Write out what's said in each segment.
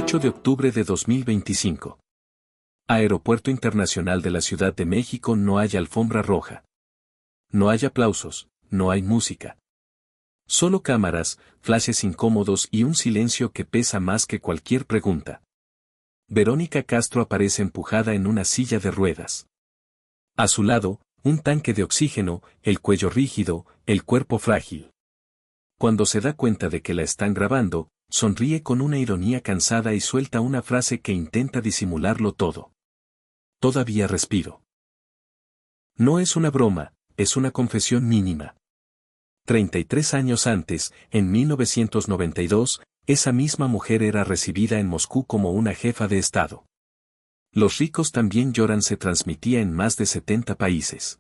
8 de octubre de 2025. Aeropuerto Internacional de la Ciudad de México. No hay alfombra roja. No hay aplausos, no hay música. Solo cámaras, flashes incómodos y un silencio que pesa más que cualquier pregunta. Verónica Castro aparece empujada en una silla de ruedas. A su lado, un tanque de oxígeno, el cuello rígido, el cuerpo frágil. Cuando se da cuenta de que la están grabando, sonríe con una ironía cansada y suelta una frase que intenta disimularlo todo. Todavía respiro. No es una broma, es una confesión mínima. 33 años antes, en 1992, esa misma mujer era recibida en Moscú como una jefa de Estado. Los ricos también lloran se transmitía en más de 70 países.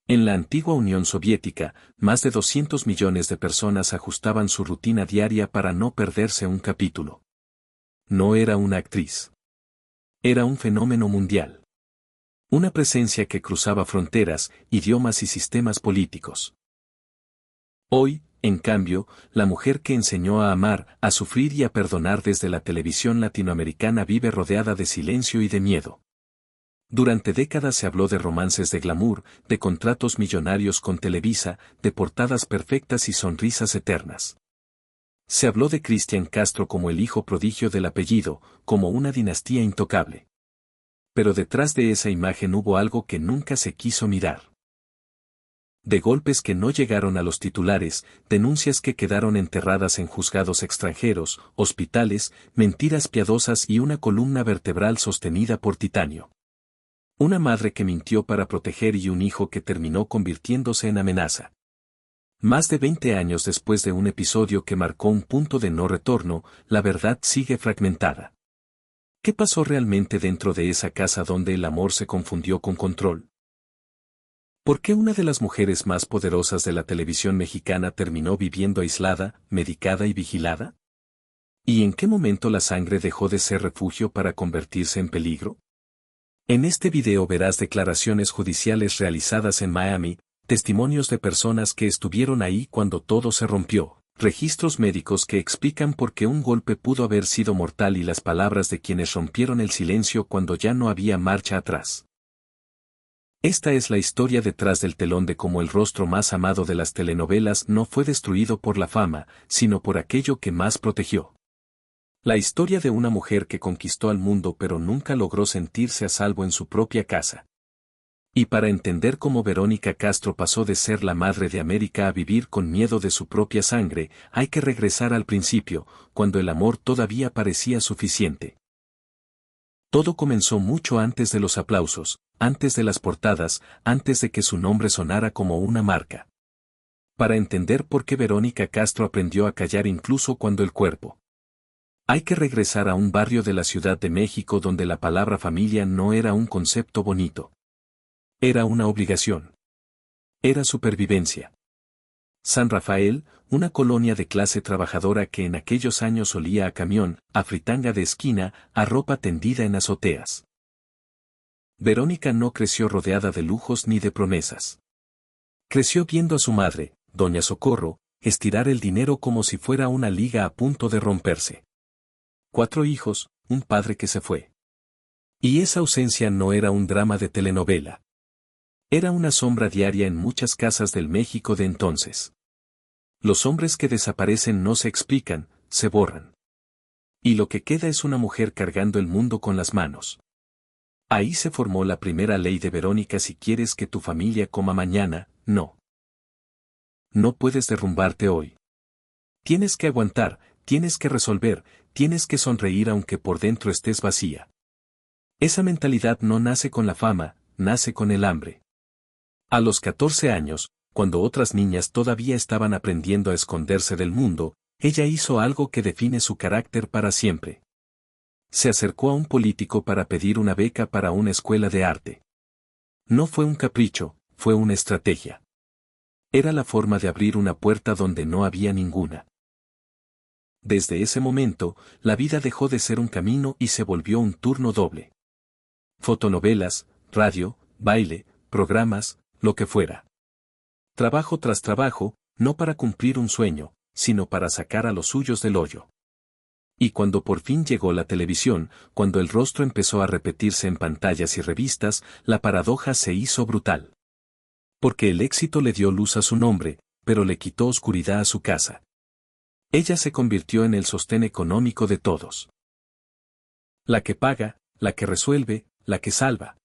En la antigua Unión Soviética, más de 200 millones de personas ajustaban su rutina diaria para no perderse un capítulo. No era una actriz. Era un fenómeno mundial. Una presencia que cruzaba fronteras, idiomas y sistemas políticos. Hoy, en cambio, la mujer que enseñó a amar, a sufrir y a perdonar desde la televisión latinoamericana vive rodeada de silencio y de miedo. Durante décadas se habló de romances de glamour, de contratos millonarios con Televisa, de portadas perfectas y sonrisas eternas. Se habló de Cristian Castro como el hijo prodigio del apellido, como una dinastía intocable. Pero detrás de esa imagen hubo algo que nunca se quiso mirar. De golpes que no llegaron a los titulares, denuncias que quedaron enterradas en juzgados extranjeros, hospitales, mentiras piadosas y una columna vertebral sostenida por titanio. Una madre que mintió para proteger y un hijo que terminó convirtiéndose en amenaza. Más de 20 años después de un episodio que marcó un punto de no retorno, la verdad sigue fragmentada. ¿Qué pasó realmente dentro de esa casa donde el amor se confundió con control? ¿Por qué una de las mujeres más poderosas de la televisión mexicana terminó viviendo aislada, medicada y vigilada? ¿Y en qué momento la sangre dejó de ser refugio para convertirse en peligro? En este video verás declaraciones judiciales realizadas en Miami, testimonios de personas que estuvieron ahí cuando todo se rompió, registros médicos que explican por qué un golpe pudo haber sido mortal y las palabras de quienes rompieron el silencio cuando ya no había marcha atrás. Esta es la historia detrás del telón de cómo el rostro más amado de las telenovelas no fue destruido por la fama, sino por aquello que más protegió. La historia de una mujer que conquistó al mundo pero nunca logró sentirse a salvo en su propia casa. Y para entender cómo Verónica Castro pasó de ser la madre de América a vivir con miedo de su propia sangre, hay que regresar al principio, cuando el amor todavía parecía suficiente. Todo comenzó mucho antes de los aplausos, antes de las portadas, antes de que su nombre sonara como una marca. Para entender por qué Verónica Castro aprendió a callar incluso cuando el cuerpo. Hay que regresar a un barrio de la Ciudad de México donde la palabra familia no era un concepto bonito. Era una obligación. Era supervivencia. San Rafael, una colonia de clase trabajadora que en aquellos años olía a camión, a fritanga de esquina, a ropa tendida en azoteas. Verónica no creció rodeada de lujos ni de promesas. Creció viendo a su madre, Doña Socorro, estirar el dinero como si fuera una liga a punto de romperse. 4 hijos, un padre que se fue. Y esa ausencia no era un drama de telenovela. Era una sombra diaria en muchas casas del México de entonces. Los hombres que desaparecen no se explican, se borran. Y lo que queda es una mujer cargando el mundo con las manos. Ahí se formó la primera ley de Verónica: si quieres que tu familia coma mañana, no. No puedes derrumbarte hoy. Tienes que aguantar, tienes que resolver, tienes que sonreír aunque por dentro estés vacía. Esa mentalidad no nace con la fama, nace con el hambre. A los 14 años, cuando otras niñas todavía estaban aprendiendo a esconderse del mundo, ella hizo algo que define su carácter para siempre. Se acercó a un político para pedir una beca para una escuela de arte. No fue un capricho, fue una estrategia. Era la forma de abrir una puerta donde no había ninguna. Desde ese momento, la vida dejó de ser un camino y se volvió un turno doble. Fotonovelas, radio, baile, programas, lo que fuera. Trabajo tras trabajo, no para cumplir un sueño, sino para sacar a los suyos del hoyo. Y cuando por fin llegó la televisión, cuando el rostro empezó a repetirse en pantallas y revistas, la paradoja se hizo brutal. Porque el éxito le dio luz a su nombre, pero le quitó oscuridad a su casa. Ella se convirtió en el sostén económico de todos. La que paga, la que resuelve, la que salva.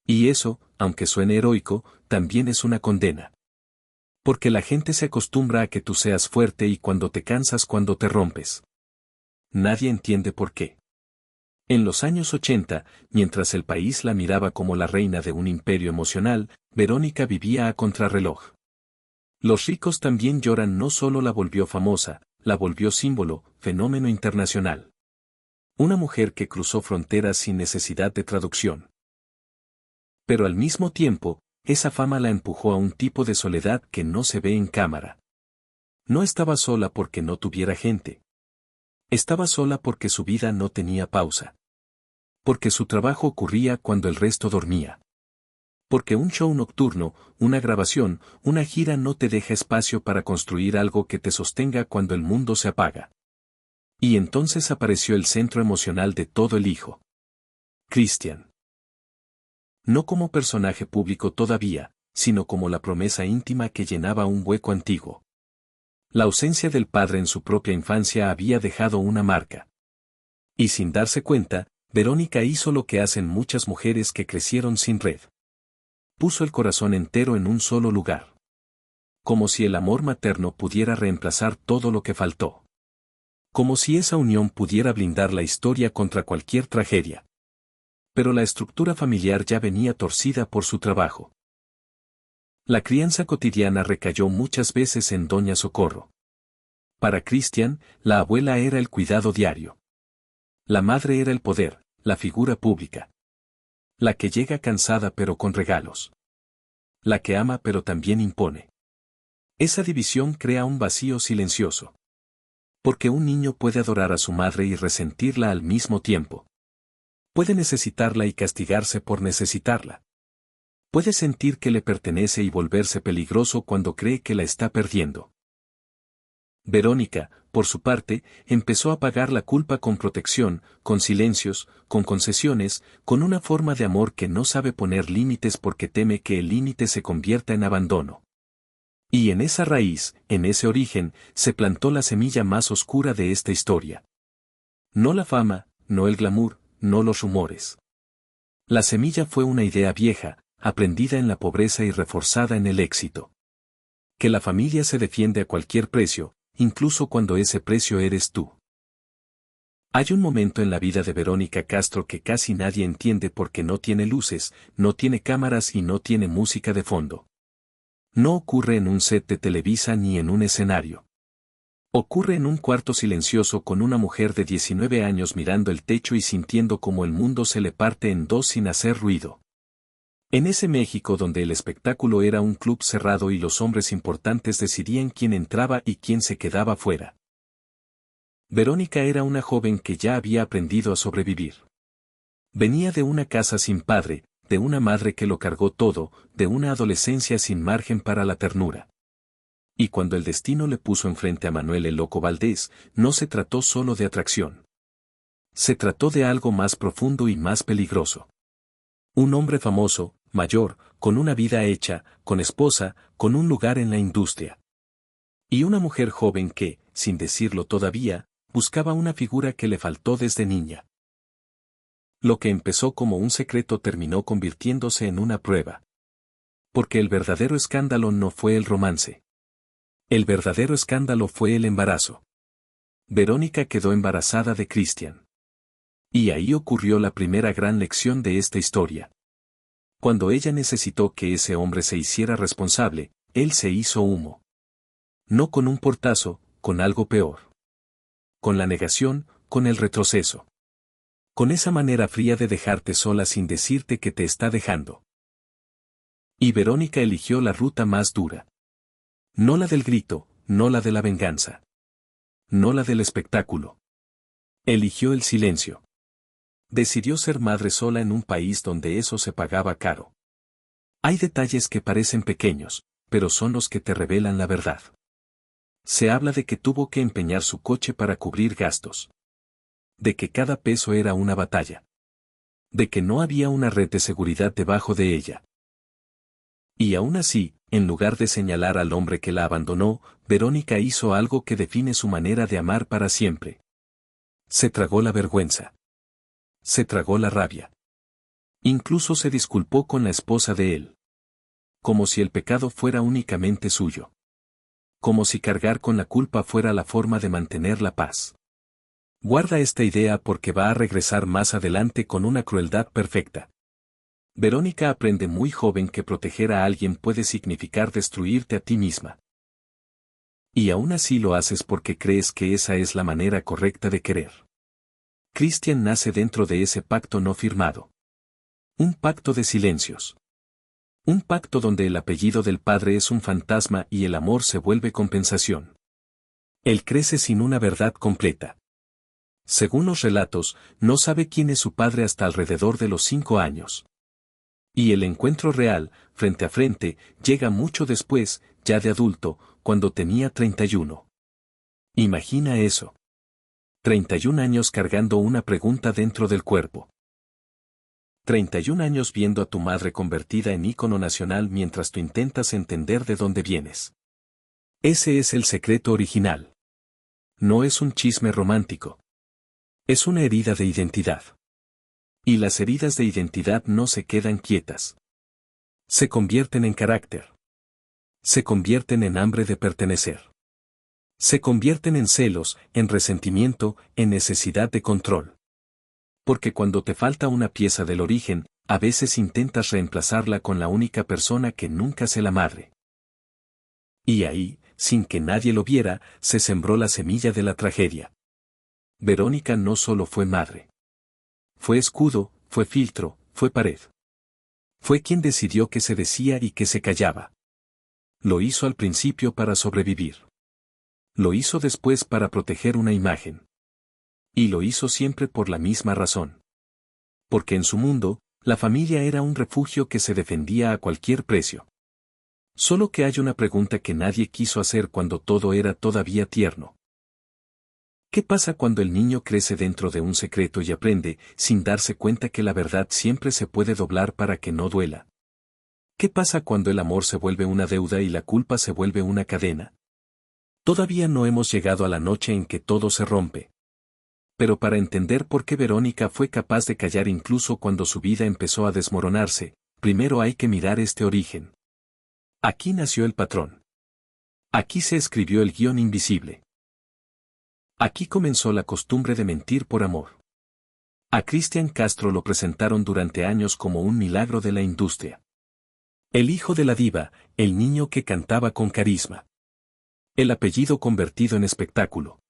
Y eso, aunque suene heroico, también es una condena. Porque la gente se acostumbra a que tú seas fuerte y cuando te cansas cuando te rompes. Nadie entiende por qué. En los años 80, mientras el país la miraba como la reina de un imperio emocional, Verónica vivía a contrarreloj. Los ricos también lloran no solo la volvió famosa, la volvió símbolo, fenómeno internacional. Una mujer que cruzó fronteras sin necesidad de traducción. Pero al mismo tiempo, esa fama la empujó a un tipo de soledad que no se ve en cámara. No estaba sola porque no tuviera gente. Estaba sola porque su vida no tenía pausa. Porque su trabajo ocurría cuando el resto dormía. Porque un show nocturno, una grabación, una gira no te deja espacio para construir algo que te sostenga cuando el mundo se apaga. Y entonces apareció el centro emocional de todo el hijo. Christian. No como personaje público todavía, sino como la promesa íntima que llenaba un hueco antiguo. La ausencia del padre en su propia infancia había dejado una marca. Y sin darse cuenta, Verónica hizo lo que hacen muchas mujeres que crecieron sin red. Puso el corazón entero en un solo lugar. Como si el amor materno pudiera reemplazar todo lo que faltó. Como si esa unión pudiera blindar la historia contra cualquier tragedia. Pero la estructura familiar ya venía torcida por su trabajo. La crianza cotidiana recayó muchas veces en Doña Socorro. Para Christian, la abuela era el cuidado diario. La madre era el poder, la figura pública. La que llega cansada pero con regalos. La que ama pero también impone. Esa división crea un vacío silencioso. Porque un niño puede adorar a su madre y resentirla al mismo tiempo. Puede necesitarla y castigarse por necesitarla. Puede sentir que le pertenece y volverse peligroso cuando cree que la está perdiendo. Verónica, por su parte, empezó a pagar la culpa con protección, con silencios, con concesiones, con una forma de amor que no sabe poner límites porque teme que el límite se convierta en abandono. Y en esa raíz, en ese origen, se plantó la semilla más oscura de esta historia. No la fama, no el glamour, no los rumores. La semilla fue una idea vieja, aprendida en la pobreza y reforzada en el éxito. Que la familia se defiende a cualquier precio, incluso cuando ese precio eres tú. Hay un momento en la vida de Verónica Castro que casi nadie entiende porque no tiene luces, no tiene cámaras y no tiene música de fondo. No ocurre en un set de Televisa ni en un escenario. Ocurre en un cuarto silencioso con una mujer de 19 años mirando el techo y sintiendo como el mundo se le parte en dos sin hacer ruido. En ese México donde el espectáculo era un club cerrado y los hombres importantes decidían quién entraba y quién se quedaba fuera. Verónica era una joven que ya había aprendido a sobrevivir. Venía de una casa sin padre, de una madre que lo cargó todo, de una adolescencia sin margen para la ternura. Y cuando el destino le puso enfrente a Manuel el Loco Valdés, no se trató solo de atracción. Se trató de algo más profundo y más peligroso. Un hombre famoso, mayor, con una vida hecha, con esposa, con un lugar en la industria. Y una mujer joven que, sin decirlo todavía, buscaba una figura que le faltó desde niña. Lo que empezó como un secreto terminó convirtiéndose en una prueba. Porque el verdadero escándalo no fue el romance. El verdadero escándalo fue el embarazo. Verónica quedó embarazada de Christian. Y ahí ocurrió la primera gran lección de esta historia. Cuando ella necesitó que ese hombre se hiciera responsable, él se hizo humo. No con un portazo, con algo peor. Con la negación, con el retroceso. Con esa manera fría de dejarte sola sin decirte que te está dejando. Y Verónica eligió la ruta más dura. No la del grito, no la de la venganza. No la del espectáculo. Eligió el silencio. Decidió ser madre sola en un país donde eso se pagaba caro. Hay detalles que parecen pequeños, pero son los que te revelan la verdad. Se habla de que tuvo que empeñar su coche para cubrir gastos. De que cada peso era una batalla. De que no había una red de seguridad debajo de ella. Y aún así, en lugar de señalar al hombre que la abandonó, Verónica hizo algo que define su manera de amar para siempre. Se tragó la vergüenza. Se tragó la rabia. Incluso se disculpó con la esposa de él. Como si el pecado fuera únicamente suyo. Como si cargar con la culpa fuera la forma de mantener la paz. Guarda esta idea porque va a regresar más adelante con una crueldad perfecta. Verónica aprende muy joven que proteger a alguien puede significar destruirte a ti misma. Y aún así lo haces porque crees que esa es la manera correcta de querer. Christian nace dentro de ese pacto no firmado. Un pacto de silencios. Un pacto donde el apellido del padre es un fantasma y el amor se vuelve compensación. Él crece sin una verdad completa. Según los relatos, no sabe quién es su padre hasta alrededor de los 5 años. Y el encuentro real, frente a frente, llega mucho después, ya de adulto, cuando tenía 31. Imagina eso. 31 años cargando una pregunta dentro del cuerpo. 31 años viendo a tu madre convertida en ícono nacional mientras tú intentas entender de dónde vienes. Ese es el secreto original. No es un chisme romántico. Es una herida de identidad. Y las heridas de identidad no se quedan quietas. Se convierten en carácter. Se convierten en hambre de pertenecer. Se convierten en celos, en resentimiento, en necesidad de control. Porque cuando te falta una pieza del origen, a veces intentas reemplazarla con la única persona que nunca se la madre. Y ahí, sin que nadie lo viera, se sembró la semilla de la tragedia. Verónica no solo fue madre. Fue escudo, fue filtro, fue pared. Fue quien decidió qué se decía y qué se callaba. Lo hizo al principio para sobrevivir. Lo hizo después para proteger una imagen. Y lo hizo siempre por la misma razón. Porque en su mundo, la familia era un refugio que se defendía a cualquier precio. Solo que hay una pregunta que nadie quiso hacer cuando todo era todavía tierno. ¿Qué pasa cuando el niño crece dentro de un secreto y aprende, sin darse cuenta que la verdad siempre se puede doblar para que no duela? ¿Qué pasa cuando el amor se vuelve una deuda y la culpa se vuelve una cadena? Todavía no hemos llegado a la noche en que todo se rompe. Pero para entender por qué Verónica fue capaz de callar incluso cuando su vida empezó a desmoronarse, primero hay que mirar este origen. Aquí nació el patrón. Aquí se escribió el guión invisible. Aquí comenzó la costumbre de mentir por amor. A Cristian Castro lo presentaron durante años como un milagro de la industria. El hijo de la diva, el niño que cantaba con carisma. El apellido convertido en espectáculo.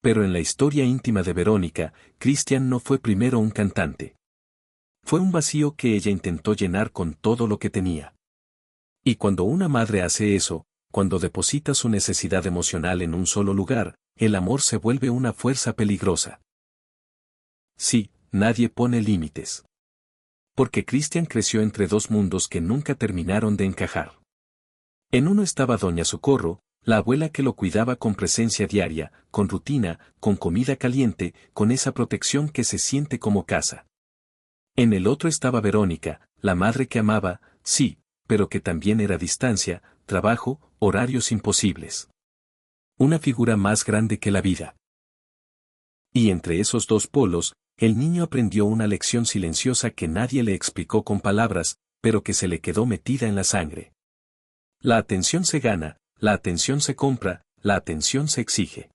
Pero en la historia íntima de Verónica, Cristian no fue primero un cantante. Fue un vacío que ella intentó llenar con todo lo que tenía. Y cuando una madre hace eso, cuando deposita su necesidad emocional en un solo lugar, el amor se vuelve una fuerza peligrosa. Sí, nadie pone límites. Porque Cristian creció entre dos mundos que nunca terminaron de encajar. En uno estaba Doña Socorro, la abuela que lo cuidaba con presencia diaria, con rutina, con comida caliente, con esa protección que se siente como casa. En el otro estaba Verónica, la madre que amaba, sí, pero que también era distancia, trabajo, horarios imposibles. Una figura más grande que la vida. Y entre esos dos polos, el niño aprendió una lección silenciosa que nadie le explicó con palabras, pero que se le quedó metida en la sangre. La atención se gana, la atención se compra, la atención se exige.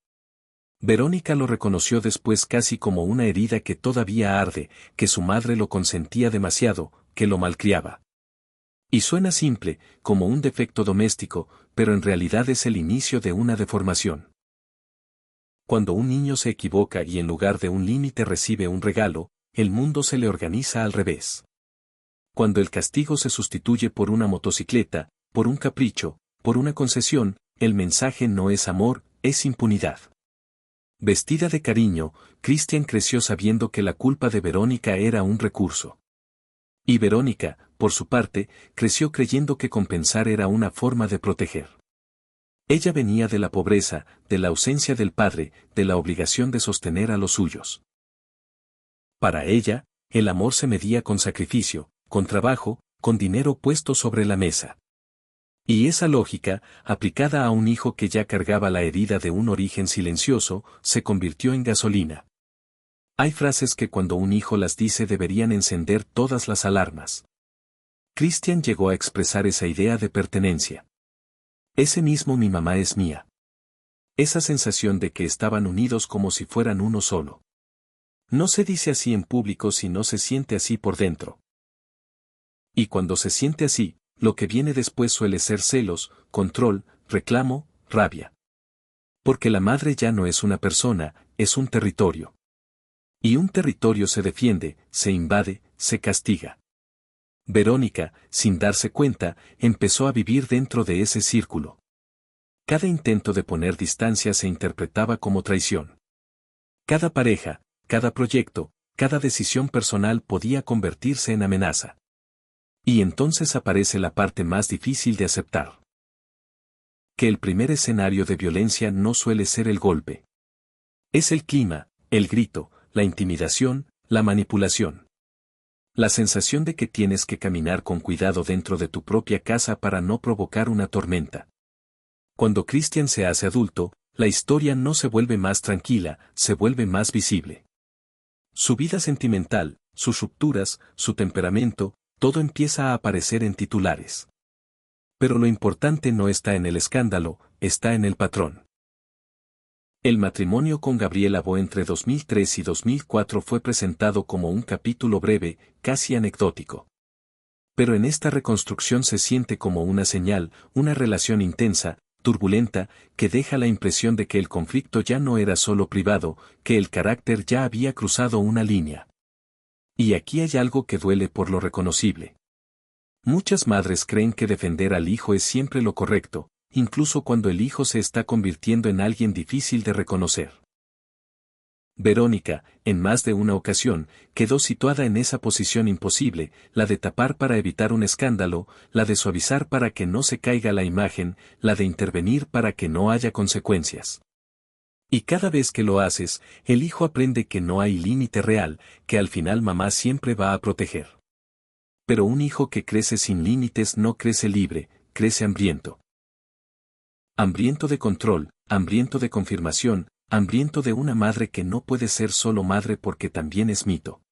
Verónica lo reconoció después casi como una herida que todavía arde, que su madre lo consentía demasiado, que lo malcriaba. Y suena simple, como un defecto doméstico, pero en realidad es el inicio de una deformación. Cuando un niño se equivoca y en lugar de un límite recibe un regalo, el mundo se le organiza al revés. Cuando el castigo se sustituye por una motocicleta, por un capricho, por una concesión, el mensaje no es amor, es impunidad. Vestida de cariño, Cristian creció sabiendo que la culpa de Verónica era un recurso. Y Verónica, por su parte, creció creyendo que compensar era una forma de proteger. Ella venía de la pobreza, de la ausencia del padre, de la obligación de sostener a los suyos. Para ella, el amor se medía con sacrificio, con trabajo, con dinero puesto sobre la mesa. Y esa lógica, aplicada a un hijo que ya cargaba la herida de un origen silencioso, se convirtió en gasolina. Hay frases que cuando un hijo las dice deberían encender todas las alarmas. Christian llegó a expresar esa idea de pertenencia. Ese mismo mi mamá es mía. Esa sensación de que estaban unidos como si fueran uno solo. No se dice así en público si no se siente así por dentro. Y cuando se siente así, lo que viene después suele ser celos, control, reclamo, rabia. Porque la madre ya no es una persona, es un territorio. Y un territorio se defiende, se invade, se castiga. Verónica, sin darse cuenta, empezó a vivir dentro de ese círculo. Cada intento de poner distancia se interpretaba como traición. Cada pareja, cada proyecto, cada decisión personal podía convertirse en amenaza. Y entonces aparece la parte más difícil de aceptar. Que el primer escenario de violencia no suele ser el golpe. Es el clima, el grito, la intimidación, la manipulación. La sensación de que tienes que caminar con cuidado dentro de tu propia casa para no provocar una tormenta. Cuando Christian se hace adulto, la historia no se vuelve más tranquila, se vuelve más visible. Su vida sentimental, sus rupturas, su temperamento, todo empieza a aparecer en titulares. Pero lo importante no está en el escándalo, está en el patrón. El matrimonio con Gabriela Bo entre 2003 y 2004 fue presentado como un capítulo breve, casi anecdótico. Pero en esta reconstrucción se siente como una señal, una relación intensa, turbulenta, que deja la impresión de que el conflicto ya no era solo privado, que el carácter ya había cruzado una línea. Y aquí hay algo que duele por lo reconocible. Muchas madres creen que defender al hijo es siempre lo correcto, incluso cuando el hijo se está convirtiendo en alguien difícil de reconocer. Verónica, en más de una ocasión, quedó situada en esa posición imposible, la de tapar para evitar un escándalo, la de suavizar para que no se caiga la imagen, la de intervenir para que no haya consecuencias. Y cada vez que lo haces, el hijo aprende que no hay límite real, que al final mamá siempre va a proteger. Pero un hijo que crece sin límites no crece libre, crece hambriento. Hambriento de control, hambriento de confirmación, hambriento de una madre que no puede ser solo madre porque también es mito.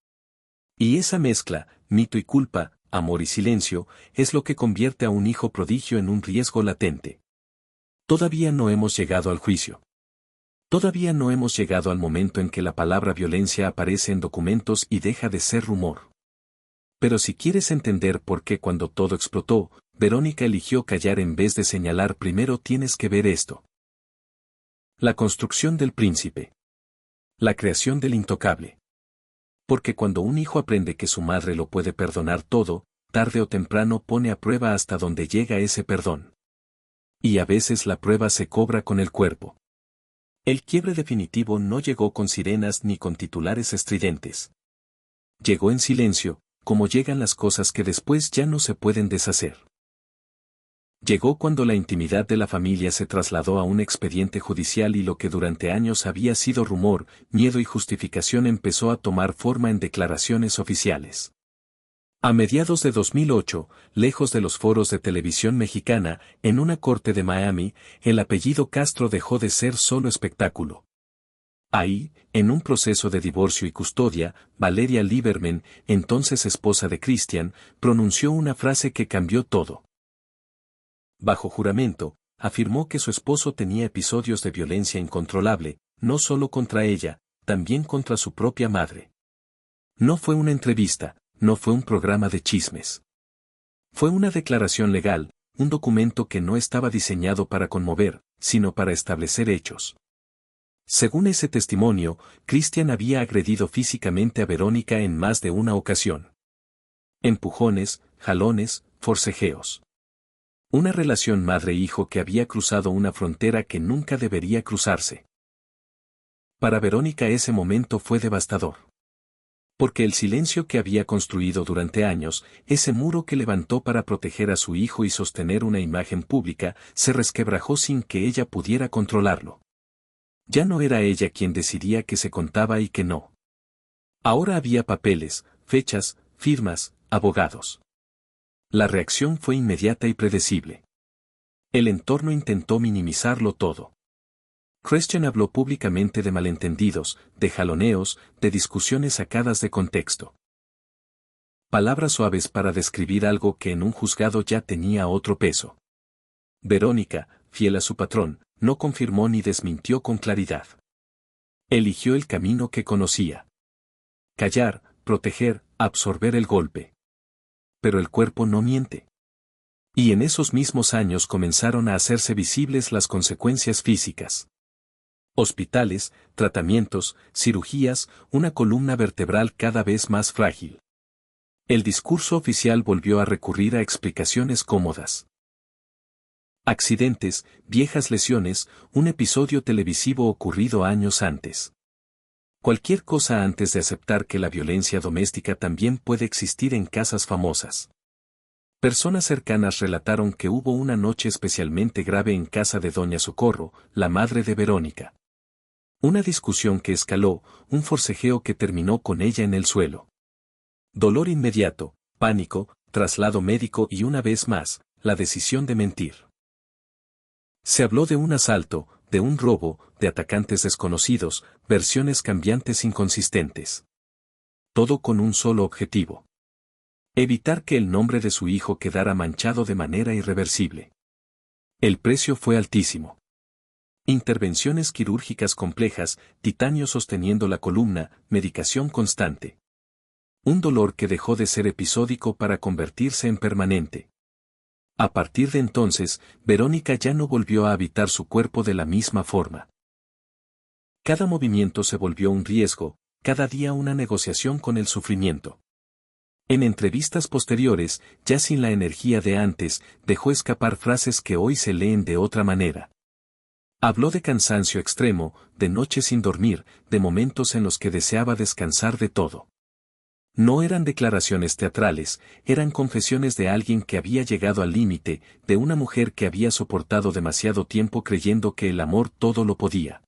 Y esa mezcla, mito y culpa, amor y silencio, es lo que convierte a un hijo prodigio en un riesgo latente. Todavía no hemos llegado al juicio. Todavía no hemos llegado al momento en que la palabra violencia aparece en documentos y deja de ser rumor. Pero si quieres entender por qué cuando todo explotó, Verónica eligió callar en vez de señalar, primero tienes que ver esto. La construcción del príncipe. La creación del intocable. Porque cuando un hijo aprende que su madre lo puede perdonar todo, tarde o temprano pone a prueba hasta donde llega ese perdón. Y a veces la prueba se cobra con el cuerpo. El quiebre definitivo no llegó con sirenas ni con titulares estridentes. Llegó en silencio, como llegan las cosas que después ya no se pueden deshacer. Llegó cuando la intimidad de la familia se trasladó a un expediente judicial y lo que durante años había sido rumor, miedo y justificación empezó a tomar forma en declaraciones oficiales. A mediados de 2008, lejos de los foros de televisión mexicana, en una corte de Miami, el apellido Castro dejó de ser solo espectáculo. Ahí, en un proceso de divorcio y custodia, Valeria Lieberman, entonces esposa de Christian, pronunció una frase que cambió todo. Bajo juramento, afirmó que su esposo tenía episodios de violencia incontrolable, no solo contra ella, también contra su propia madre. No fue una entrevista, no fue un programa de chismes. Fue una declaración legal, un documento que no estaba diseñado para conmover, sino para establecer hechos. Según ese testimonio, Christian había agredido físicamente a Verónica en más de una ocasión. Empujones, jalones, forcejeos. Una relación madre-hijo que había cruzado una frontera que nunca debería cruzarse. Para Verónica ese momento fue devastador. Porque el silencio que había construido durante años, ese muro que levantó para proteger a su hijo y sostener una imagen pública, se resquebrajó sin que ella pudiera controlarlo. Ya no era ella quien decidía qué se contaba y qué no. Ahora había papeles, fechas, firmas, abogados. La reacción fue inmediata y predecible. El entorno intentó minimizarlo todo. Christian habló públicamente de malentendidos, de jaloneos, de discusiones sacadas de contexto. Palabras suaves para describir algo que en un juzgado ya tenía otro peso. Verónica, fiel a su patrón, no confirmó ni desmintió con claridad. Eligió el camino que conocía. Callar, proteger, absorber el golpe. Pero el cuerpo no miente. Y en esos mismos años comenzaron a hacerse visibles las consecuencias físicas. Hospitales, tratamientos, cirugías, una columna vertebral cada vez más frágil. El discurso oficial volvió a recurrir a explicaciones cómodas. Accidentes, viejas lesiones, un episodio televisivo ocurrido años antes. Cualquier cosa antes de aceptar que la violencia doméstica también puede existir en casas famosas. Personas cercanas relataron que hubo una noche especialmente grave en casa de Doña Socorro, la madre de Verónica. Una discusión que escaló, un forcejeo que terminó con ella en el suelo. Dolor inmediato, pánico, traslado médico y una vez más, la decisión de mentir. Se habló de un asalto, de un robo, de atacantes desconocidos, versiones cambiantes inconsistentes. Todo con un solo objetivo. Evitar que el nombre de su hijo quedara manchado de manera irreversible. El precio fue altísimo. Intervenciones quirúrgicas complejas, titanio sosteniendo la columna, medicación constante. Un dolor que dejó de ser episódico para convertirse en permanente. A partir de entonces, Verónica ya no volvió a habitar su cuerpo de la misma forma. Cada movimiento se volvió un riesgo, cada día una negociación con el sufrimiento. En entrevistas posteriores, ya sin la energía de antes, dejó escapar frases que hoy se leen de otra manera. Habló de cansancio extremo, de noches sin dormir, de momentos en los que deseaba descansar de todo. No eran declaraciones teatrales, eran confesiones de alguien que había llegado al límite, de una mujer que había soportado demasiado tiempo creyendo que el amor todo lo podía.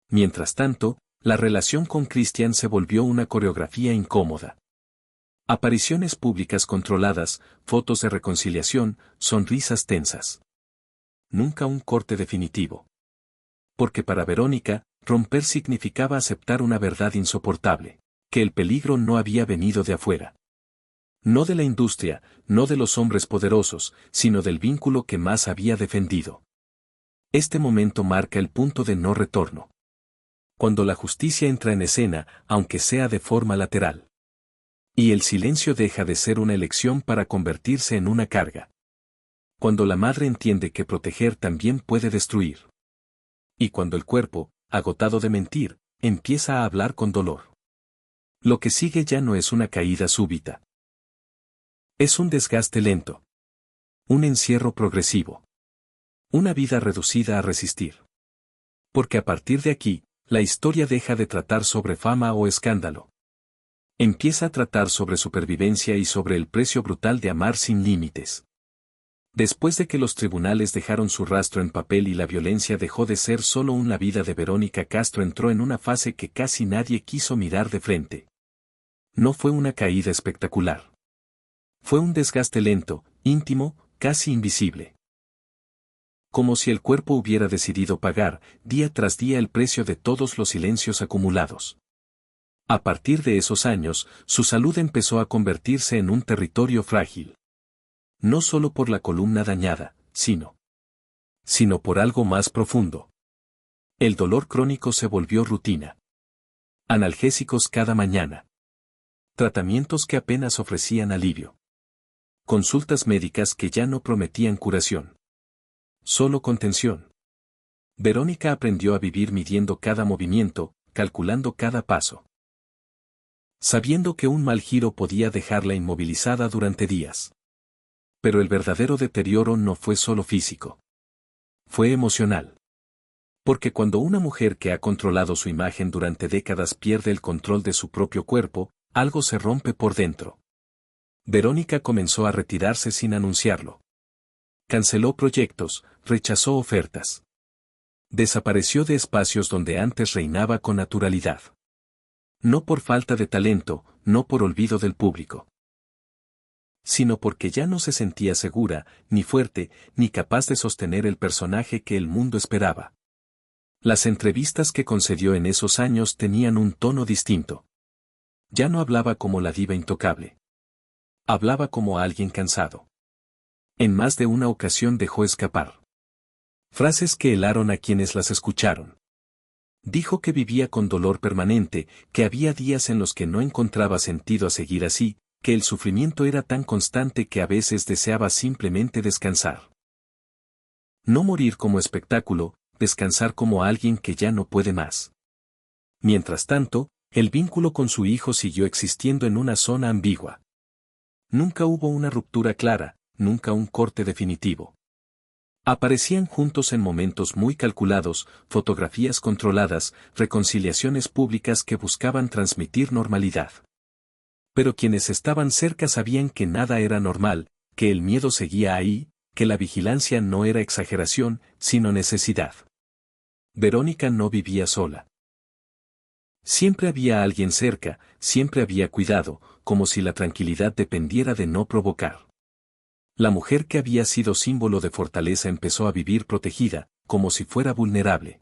Mientras tanto, la relación con Christian se volvió una coreografía incómoda. Apariciones públicas controladas, fotos de reconciliación, sonrisas tensas. Nunca un corte definitivo. Porque para Verónica, romper significaba aceptar una verdad insoportable, que el peligro no había venido de afuera. No de la industria, no de los hombres poderosos, sino del vínculo que más había defendido. Este momento marca el punto de no retorno. Cuando la justicia entra en escena, aunque sea de forma lateral. Y el silencio deja de ser una elección para convertirse en una carga. Cuando la madre entiende que proteger también puede destruir. Y cuando el cuerpo, agotado de mentir, empieza a hablar con dolor. Lo que sigue ya no es una caída súbita. Es un desgaste lento. Un encierro progresivo. Una vida reducida a resistir. Porque a partir de aquí, la historia deja de tratar sobre fama o escándalo. Empieza a tratar sobre supervivencia y sobre el precio brutal de amar sin límites. Después de que los tribunales dejaron su rastro en papel y la violencia dejó de ser solo una vida de Verónica Castro entró en una fase que casi nadie quiso mirar de frente. No fue una caída espectacular. Fue un desgaste lento, íntimo, casi invisible. Como si el cuerpo hubiera decidido pagar, día tras día el precio de todos los silencios acumulados. A partir de esos años, su salud empezó a convertirse en un territorio frágil. No solo por la columna dañada, sino por algo más profundo. El dolor crónico se volvió rutina. Analgésicos cada mañana. Tratamientos que apenas ofrecían alivio. Consultas médicas que ya no prometían curación. Solo contención. Verónica aprendió a vivir midiendo cada movimiento, calculando cada paso. Sabiendo que un mal giro podía dejarla inmovilizada durante días. Pero el verdadero deterioro no fue solo físico. Fue emocional. Porque cuando una mujer que ha controlado su imagen durante décadas pierde el control de su propio cuerpo, algo se rompe por dentro. Verónica comenzó a retirarse sin anunciarlo. Canceló proyectos, rechazó ofertas. Desapareció de espacios donde antes reinaba con naturalidad. No por falta de talento, no por olvido del público, sino porque ya no se sentía segura, ni fuerte, ni capaz de sostener el personaje que el mundo esperaba. Las entrevistas que concedió en esos años tenían un tono distinto. Ya no hablaba como la diva intocable. Hablaba como alguien cansado. En más de una ocasión dejó escapar frases que helaron a quienes las escucharon. Dijo que vivía con dolor permanente, que había días en los que no encontraba sentido a seguir así, que el sufrimiento era tan constante que a veces deseaba simplemente descansar. No morir como espectáculo, descansar como alguien que ya no puede más. Mientras tanto, el vínculo con su hijo siguió existiendo en una zona ambigua. Nunca hubo una ruptura clara, nunca un corte definitivo. Aparecían juntos en momentos muy calculados, fotografías controladas, reconciliaciones públicas que buscaban transmitir normalidad. Pero quienes estaban cerca sabían que nada era normal, que el miedo seguía ahí, que la vigilancia no era exageración, sino necesidad. Verónica no vivía sola. Siempre había alguien cerca, siempre había cuidado, como si la tranquilidad dependiera de no provocar. La mujer que había sido símbolo de fortaleza empezó a vivir protegida, como si fuera vulnerable.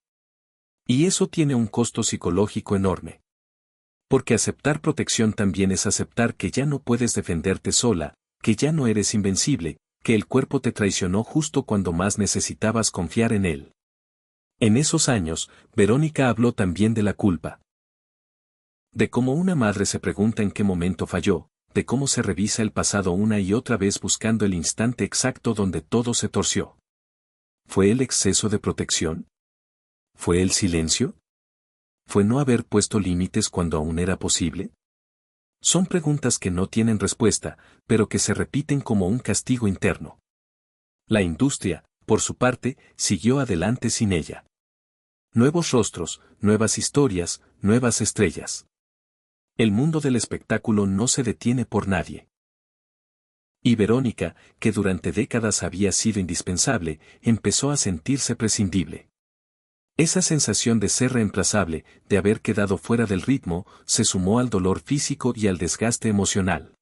Y eso tiene un costo psicológico enorme. Porque aceptar protección también es aceptar que ya no puedes defenderte sola, que ya no eres invencible, que el cuerpo te traicionó justo cuando más necesitabas confiar en él. En esos años, Verónica habló también de la culpa. De cómo una madre se pregunta en qué momento falló, de cómo se revisa el pasado una y otra vez buscando el instante exacto donde todo se torció. ¿Fue el exceso de protección? ¿Fue el silencio? ¿Fue no haber puesto límites cuando aún era posible? Son preguntas que no tienen respuesta, pero que se repiten como un castigo interno. La industria, por su parte, siguió adelante sin ella. Nuevos rostros, nuevas historias, nuevas estrellas. El mundo del espectáculo no se detiene por nadie. Y Verónica, que durante décadas había sido indispensable, empezó a sentirse prescindible. Esa sensación de ser reemplazable, de haber quedado fuera del ritmo, se sumó al dolor físico y al desgaste emocional.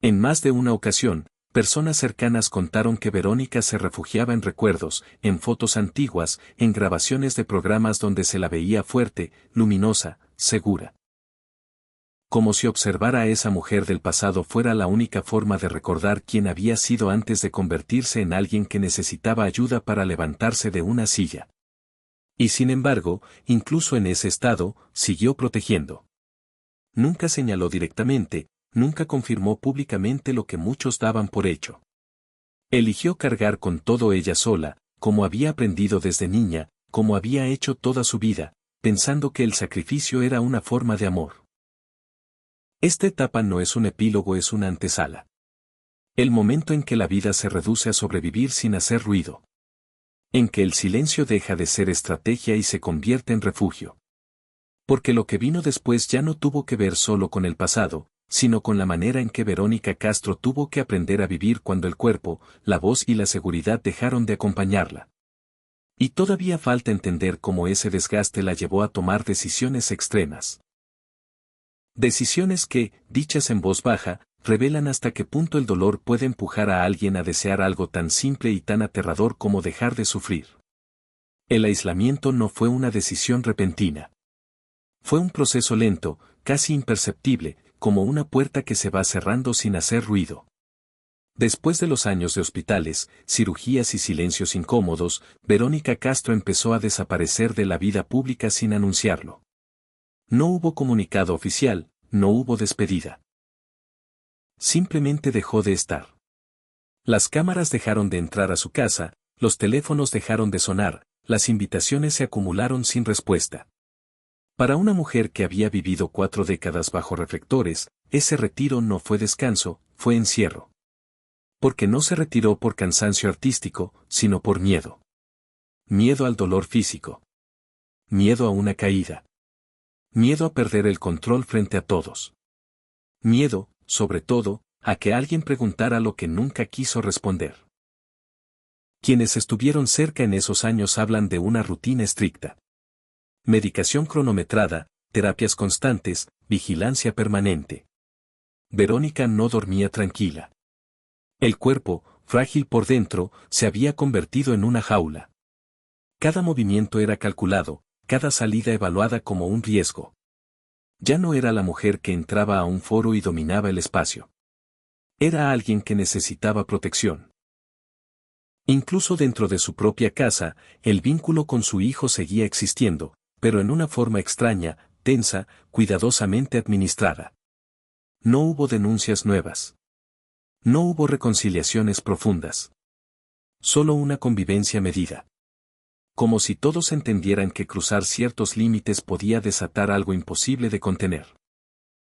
En más de una ocasión, personas cercanas contaron que Verónica se refugiaba en recuerdos, en fotos antiguas, en grabaciones de programas donde se la veía fuerte, luminosa, segura. Como si observar a esa mujer del pasado fuera la única forma de recordar quién había sido antes de convertirse en alguien que necesitaba ayuda para levantarse de una silla. Y sin embargo, incluso en ese estado, siguió protegiendo. Nunca señaló directamente, nunca confirmó públicamente lo que muchos daban por hecho. Eligió cargar con todo ella sola, como había aprendido desde niña, como había hecho toda su vida, pensando que el sacrificio era una forma de amor. Esta etapa no es un epílogo, es una antesala. El momento en que la vida se reduce a sobrevivir sin hacer ruido. En que el silencio deja de ser estrategia y se convierte en refugio. Porque lo que vino después ya no tuvo que ver solo con el pasado, sino con la manera en que Verónica Castro tuvo que aprender a vivir cuando el cuerpo, la voz y la seguridad dejaron de acompañarla. Y todavía falta entender cómo ese desgaste la llevó a tomar decisiones extremas. Decisiones que, dichas en voz baja, revelan hasta qué punto el dolor puede empujar a alguien a desear algo tan simple y tan aterrador como dejar de sufrir. El aislamiento no fue una decisión repentina. Fue un proceso lento, casi imperceptible, como una puerta que se va cerrando sin hacer ruido. Después de los años de hospitales, cirugías y silencios incómodos, Verónica Castro empezó a desaparecer de la vida pública sin anunciarlo. No hubo comunicado oficial, no hubo despedida. Simplemente dejó de estar. Las cámaras dejaron de entrar a su casa, los teléfonos dejaron de sonar, las invitaciones se acumularon sin respuesta. Para una mujer que había vivido 4 décadas bajo reflectores, ese retiro no fue descanso, fue encierro. Porque no se retiró por cansancio artístico, sino por miedo. Miedo al dolor físico. miedo a una caída. Miedo a perder el control frente a todos. Miedo, sobre todo, a que alguien preguntara lo que nunca quiso responder. Quienes estuvieron cerca en esos años hablan de una rutina estricta. Medicación cronometrada, terapias constantes, vigilancia permanente. Verónica no dormía tranquila. El cuerpo, frágil por dentro, se había convertido en una jaula. Cada movimiento era calculado, cada salida evaluada como un riesgo. Ya no era la mujer que entraba a un foro y dominaba el espacio. Era alguien que necesitaba protección. Incluso dentro de su propia casa, el vínculo con su hijo seguía existiendo, pero en una forma extraña, tensa, cuidadosamente administrada. No hubo denuncias nuevas. No hubo reconciliaciones profundas. Solo una convivencia medida. Como si todos entendieran que cruzar ciertos límites podía desatar algo imposible de contener.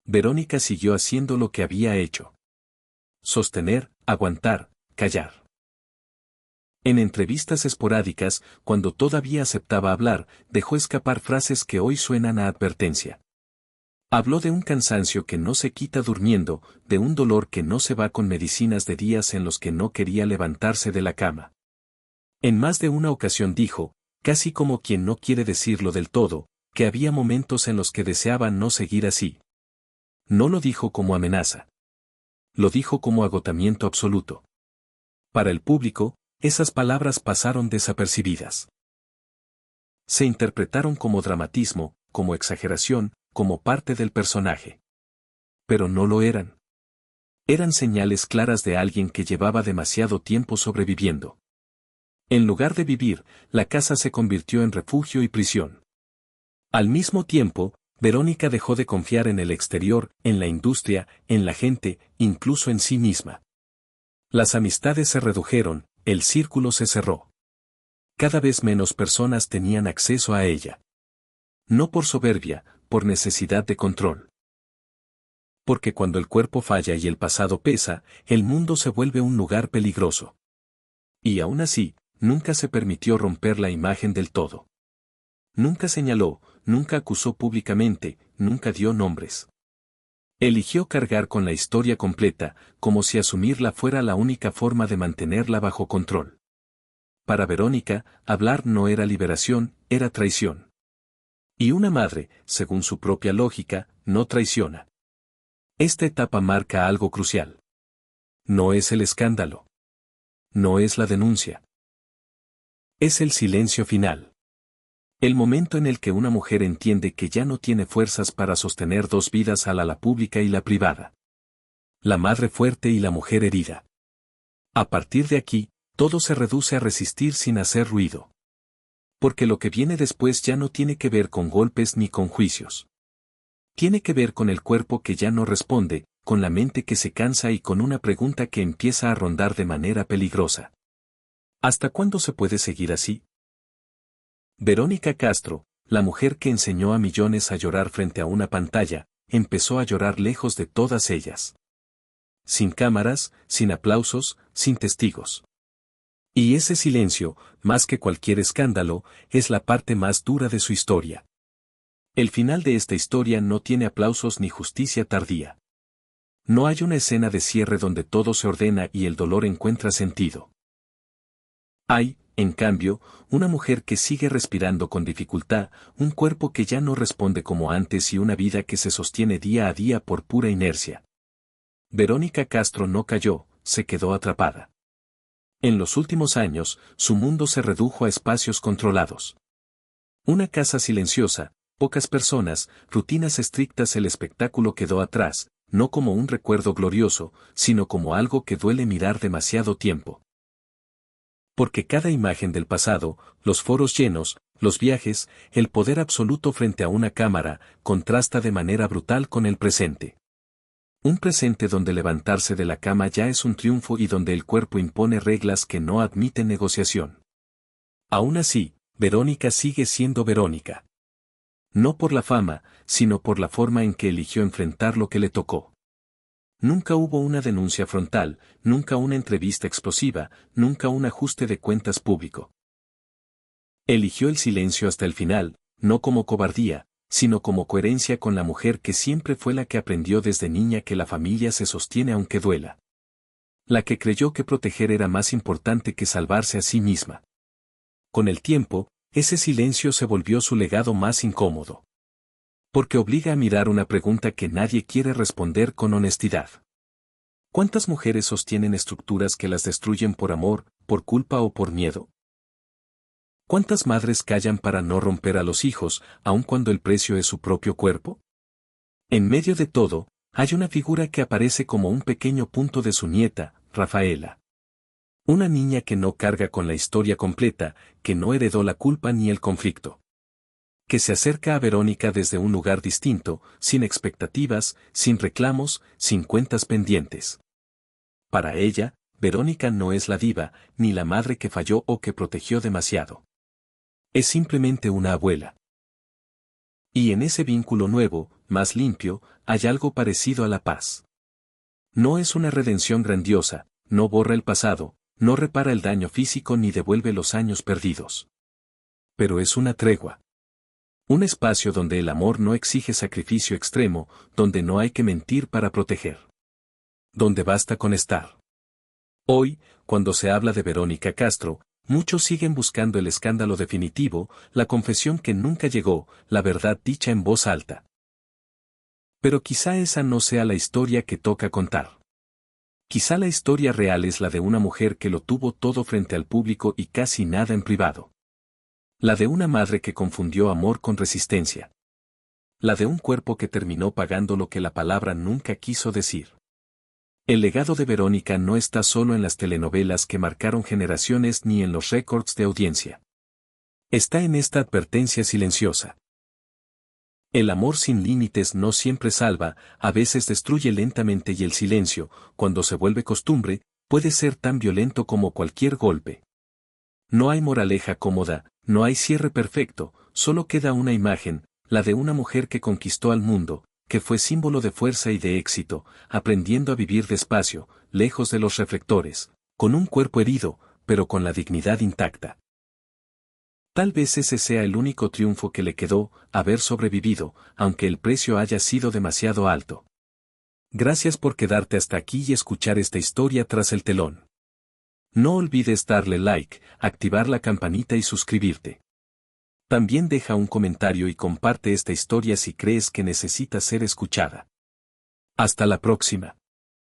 Verónica siguió haciendo lo que había hecho. Sostener, aguantar, callar. En entrevistas esporádicas, cuando todavía aceptaba hablar, dejó escapar frases que hoy suenan a advertencia. Habló de un cansancio que no se quita durmiendo, de un dolor que no se va con medicinas, de días en los que no quería levantarse de la cama. En más de una ocasión dijo, casi como quien no quiere decirlo del todo, que había momentos en los que deseaba no seguir así. No lo dijo como amenaza. Lo dijo como agotamiento absoluto. Para el público, esas palabras pasaron desapercibidas. Se interpretaron como dramatismo, como exageración, como parte del personaje. Pero no lo eran. Eran señales claras de alguien que llevaba demasiado tiempo sobreviviendo. En lugar de vivir, la casa se convirtió en refugio y prisión. Al mismo tiempo, Verónica dejó de confiar en el exterior, en la industria, en la gente, incluso en sí misma. Las amistades se redujeron, el círculo se cerró. Cada vez menos personas tenían acceso a ella. No por soberbia, por necesidad de control. Porque cuando el cuerpo falla y el pasado pesa, el mundo se vuelve un lugar peligroso. Y aún así, nunca se permitió romper la imagen del todo. Nunca señaló, nunca acusó públicamente, nunca dio nombres. Eligió cargar con la historia completa, como si asumirla fuera la única forma de mantenerla bajo control. Para Verónica, hablar no era liberación, era traición. Y una madre, según su propia lógica, no traiciona. Esta etapa marca algo crucial. No es el escándalo. No es la denuncia. Es el silencio final. El momento en el que una mujer entiende que ya no tiene fuerzas para sostener dos vidas, a la pública y la privada. La madre fuerte y la mujer herida. A partir de aquí, todo se reduce a resistir sin hacer ruido. Porque lo que viene después ya no tiene que ver con golpes ni con juicios. Tiene que ver con el cuerpo que ya no responde, con la mente que se cansa y con una pregunta que empieza a rondar de manera peligrosa. ¿Hasta cuándo se puede seguir así? Verónica Castro, la mujer que enseñó a millones a llorar frente a una pantalla, empezó a llorar lejos de todas ellas. Sin cámaras, sin aplausos, sin testigos. Y ese silencio, más que cualquier escándalo, es la parte más dura de su historia. El final de esta historia no tiene aplausos ni justicia tardía. No hay una escena de cierre donde todo se ordena y el dolor encuentra sentido. Hay, en cambio, una mujer que sigue respirando con dificultad, un cuerpo que ya no responde como antes y una vida que se sostiene día a día por pura inercia. Verónica Castro no cayó, se quedó atrapada. En los últimos años, su mundo se redujo a espacios controlados. Una casa silenciosa, pocas personas, rutinas estrictas. El espectáculo quedó atrás, no como un recuerdo glorioso, sino como algo que duele mirar demasiado tiempo. Porque cada imagen del pasado, los foros llenos, los viajes, el poder absoluto frente a una cámara, contrasta de manera brutal con el presente. Un presente donde levantarse de la cama ya es un triunfo y donde el cuerpo impone reglas que no admiten negociación. Aún así, Verónica sigue siendo Verónica. No por la fama, sino por la forma en que eligió enfrentar lo que le tocó. Nunca hubo una denuncia frontal, nunca una entrevista explosiva, nunca un ajuste de cuentas público. Eligió el silencio hasta el final, no como cobardía, sino como coherencia con la mujer que siempre fue la que aprendió desde niña que la familia se sostiene aunque duela. La que creyó que proteger era más importante que salvarse a sí misma. Con el tiempo, ese silencio se volvió su legado más incómodo. Porque obliga a mirar una pregunta que nadie quiere responder con honestidad. ¿Cuántas mujeres sostienen estructuras que las destruyen por amor, por culpa o por miedo? ¿Cuántas madres callan para no romper a los hijos, aun cuando el precio es su propio cuerpo? En medio de todo, hay una figura que aparece como un pequeño punto de su nieta, Rafaela. Una niña que no carga con la historia completa, que no heredó la culpa ni el conflicto. Que se acerca a Verónica desde un lugar distinto, sin expectativas, sin reclamos, sin cuentas pendientes. Para ella, Verónica no es la diva, ni la madre que falló o que protegió demasiado. Es simplemente una abuela. Y en ese vínculo nuevo, más limpio, hay algo parecido a la paz. No es una redención grandiosa, no borra el pasado, no repara el daño físico ni devuelve los años perdidos. Pero es una tregua. Un espacio donde el amor no exige sacrificio extremo, donde no hay que mentir para proteger. Donde basta con estar. Hoy, cuando se habla de Verónica Castro, muchos siguen buscando el escándalo definitivo, la confesión que nunca llegó, la verdad dicha en voz alta. Pero quizá esa no sea la historia que toca contar. Quizá la historia real es la de una mujer que lo tuvo todo frente al público y casi nada en privado. La de una madre que confundió amor con resistencia. La de un cuerpo que terminó pagando lo que la palabra nunca quiso decir. El legado de Verónica no está solo en las telenovelas que marcaron generaciones ni en los récords de audiencia. Está en esta advertencia silenciosa. El amor sin límites no siempre salva, a veces destruye lentamente y el silencio, cuando se vuelve costumbre, puede ser tan violento como cualquier golpe. No hay moraleja cómoda, no hay cierre perfecto, solo queda una imagen, la de una mujer que conquistó al mundo, que fue símbolo de fuerza y de éxito, aprendiendo a vivir despacio, lejos de los reflectores, con un cuerpo herido, pero con la dignidad intacta. Tal vez ese sea el único triunfo que le quedó, haber sobrevivido, aunque el precio haya sido demasiado alto. Gracias por quedarte hasta aquí y escuchar esta historia tras el telón. No olvides darle like, activar la campanita y suscribirte. También deja un comentario y comparte esta historia si crees que necesita ser escuchada. Hasta la próxima.